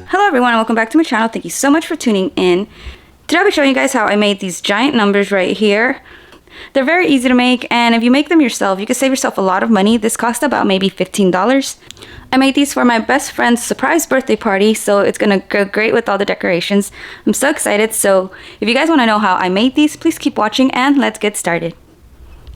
Hello everyone and welcome back to my channel. Thank you so much for tuning in. Today I'll be showing you guys how I made these giant numbers right here. They're very easy to make, and if you make them yourself, you can save yourself a lot of money. This cost about maybe $15. I made these for my best friend's surprise birthday party, so it's gonna go great with all the decorations. I'm so excited. So if you guys want to know how I made these, please keep watching and let's get started.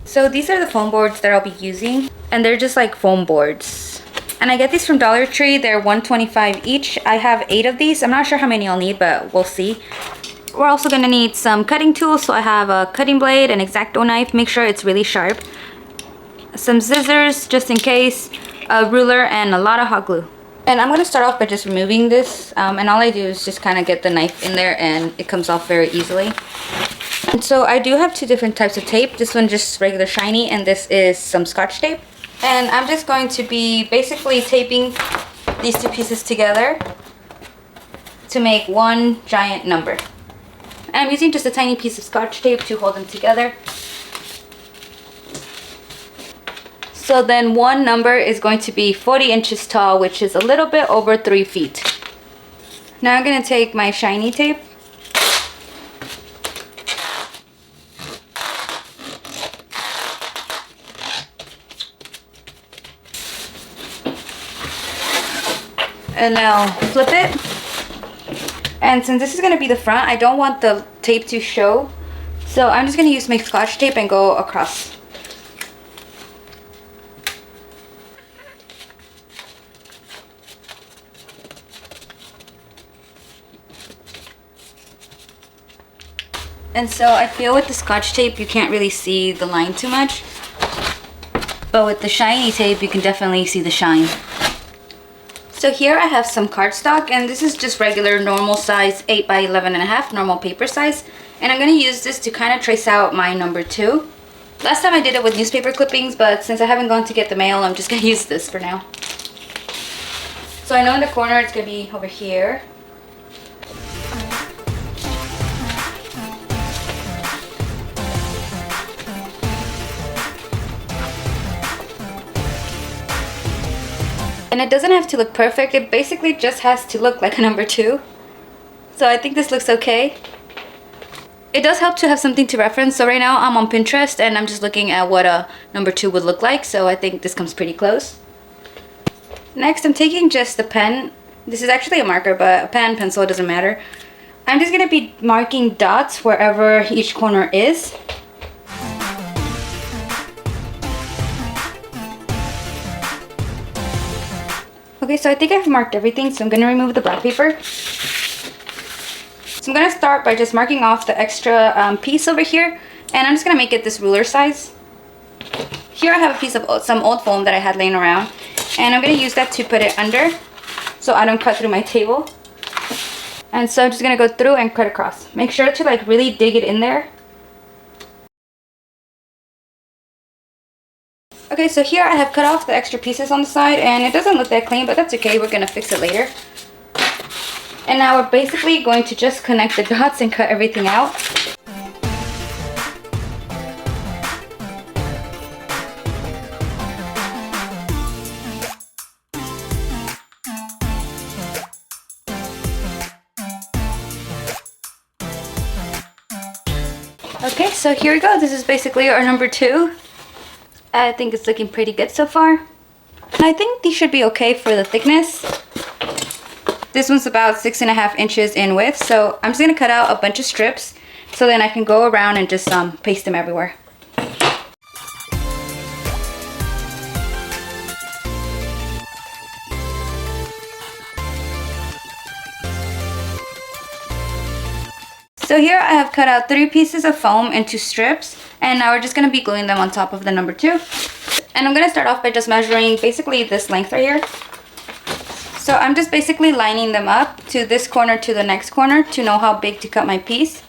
So these are the foam boards that I'll be using, and they're just like foam boards. And I get these from Dollar Tree. They're $1.25 each. I have 8 of these. I'm not sure how many I'll need, but we'll see. We're also gonna need some cutting tools. So I have a cutting blade, an exacto knife, make sure it's really sharp, some scissors just in case, a ruler, and a lot of hot glue. And I'm gonna start off by just removing this. And all I do is just kind of get the knife in there and it comes off very easily. And so I do have 2 different types of tape. This one just regular shiny, and this is some Scotch tape. And I'm just going to be basically taping these 2 pieces together to make one giant number. And I'm using just a tiny piece of Scotch tape to hold them together. So then one number is going to be 40 inches tall, which is a little bit over 3 feet. Now I'm going to take my shiny tape. And now flip it. And since this is going to be the front, I don't want the tape to show. So I'm just going to use my Scotch tape and go across. And so I feel with the Scotch tape you can't really see the line too much. But with the shiny tape you can definitely see the shine. So here I have some cardstock, and this is just regular normal size 8 by 11.5 normal paper size, and I'm going to use this to kind of trace out my number 2. Last time I did it with newspaper clippings, but since I haven't gone to get the mail, I'm just going to use this for now. So I know in the corner it's going to be over here. And it doesn't have to look perfect, it basically just has to look like a number 2. So I think this looks okay. It does help to have something to reference. So right now I'm on Pinterest and I'm just looking at what a number 2 would look like. So I think this comes pretty close. Next I'm taking just a pen. This is actually a marker, but a pen, pencil, it doesn't matter. I'm just going to be marking dots wherever each corner is. Okay, so I think I've marked everything, so I'm going to remove the black paper. So I'm going to start by just marking off the extra piece over here, and I'm just going to make it this ruler size. Here I have a piece of some old foam that I had laying around, and I'm going to use that to put it under so I don't cut through my table. And so I'm just going to go through and cut across. Make sure to like really dig it in there. Okay, so here I have cut off the extra pieces on the side, and it doesn't look that clean, but that's okay, we're gonna fix it later. And now we're basically going to just connect the dots and cut everything out. Okay, so here we go. This is basically our number 2. I think it's looking pretty good so far. And I think these should be okay for the thickness. This one's about 6.5 inches in width, so I'm just gonna cut out a bunch of strips so then I can go around and just paste them everywhere. So here I have cut out 3 pieces of foam into strips, and now we're just going to be gluing them on top of the number 2. And I'm going to start off by just measuring basically this length right here. So I'm just basically lining them up to this corner to the next corner to know how big to cut my piece.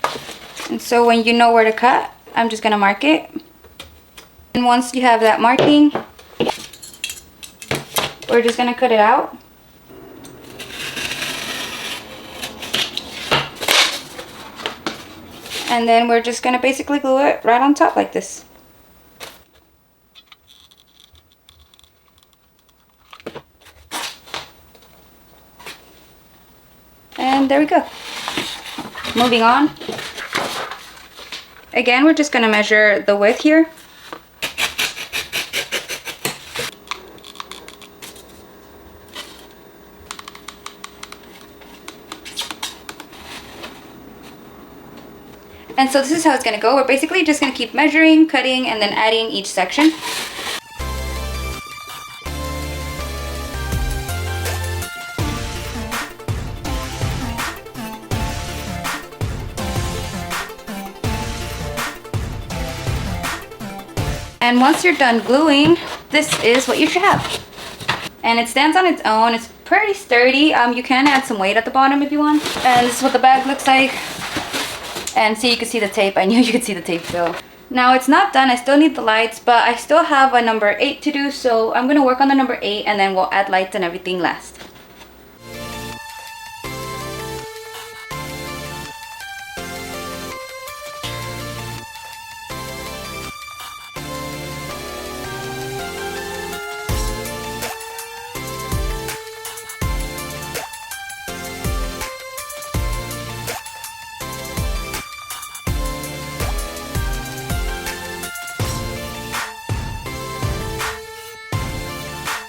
And so when you know where to cut, I'm just going to mark it. And once you have that marking, we're just going to cut it out. And then we're just gonna basically glue it right on top like this. And there we go. Moving on. Again, we're just gonna measure the width here. And so this is how it's gonna go. We're basically just gonna keep measuring, cutting, and then adding each section. And once you're done gluing, this is what you should have. And it stands on its own. It's pretty sturdy. You can add some weight at the bottom if you want. And this is what the bag looks like. And see, you can see the tape. I knew you could see the tape still. Now it's not done. I still need the lights, but I still have a number 8 to do. So I'm gonna work on the number 8 and then we'll add lights and everything last.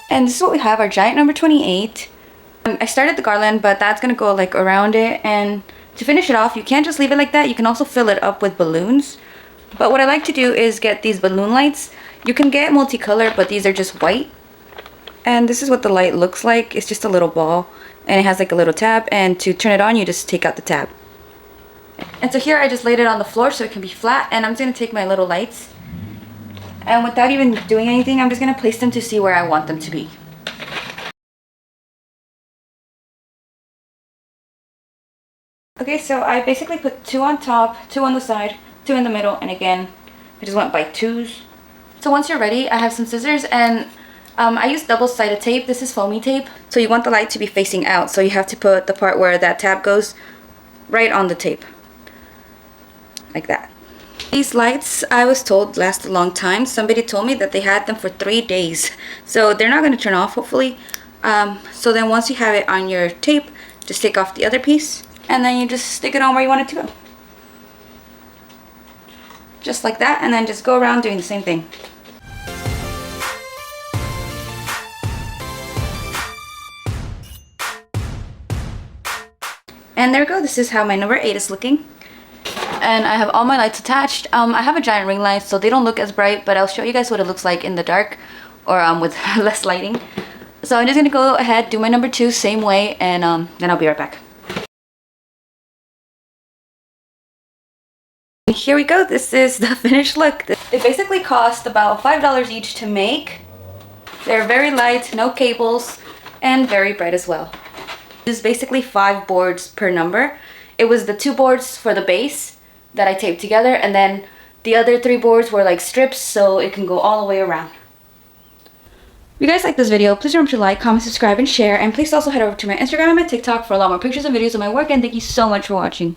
And this is what we have, our giant number 28. I started the garland, but that's gonna go like around it. And to finish it off, you can't just leave it like that. You can also fill it up with balloons. But what I like to do is get these balloon lights. You can get multicolored, but these are just white. And this is what the light looks like. It's just a little ball and it has like a little tab. And to turn it on, you just take out the tab. And so here I just laid it on the floor so it can be flat. And I'm just gonna take my little lights. And without even doing anything, I'm just gonna place them to see where I want them to be. Okay, so I basically put 2 on top, 2 on the side, 2 in the middle, and again, I just went by 2s. So once you're ready, I have some scissors and I use double-sided tape. This is foamy tape. So you want the light to be facing out, so you have to put the part where that tab goes right on the tape. Like that. These lights, I was told, last a long time. Somebody told me that they had them for 3 days. So they're not going to turn off, hopefully. So then once you have it on your tape, just take off the other piece. And then you just stick it on where you want it to go. Just like that. And then just go around doing the same thing. And there we go. This is how my number 8 is looking. And I have all my lights attached. I have a giant ring light, so they don't look as bright, but I'll show you guys what it looks like in the dark or with less lighting. So I'm just gonna go ahead, do my number 2 same way, and then I'll be right back. Here we go. This is the finished look. They basically cost about $5 each to make. They're very light, no cables, and very bright as well. This is basically 5 boards per number. It was the 2 boards for the base that I taped together, and then the other 3 boards were like strips, so it can go all the way around. If you guys like this video, please remember to like, comment, subscribe, and share, and please also head over to my Instagram and my TikTok for a lot more pictures and videos of my work, and thank you so much for watching.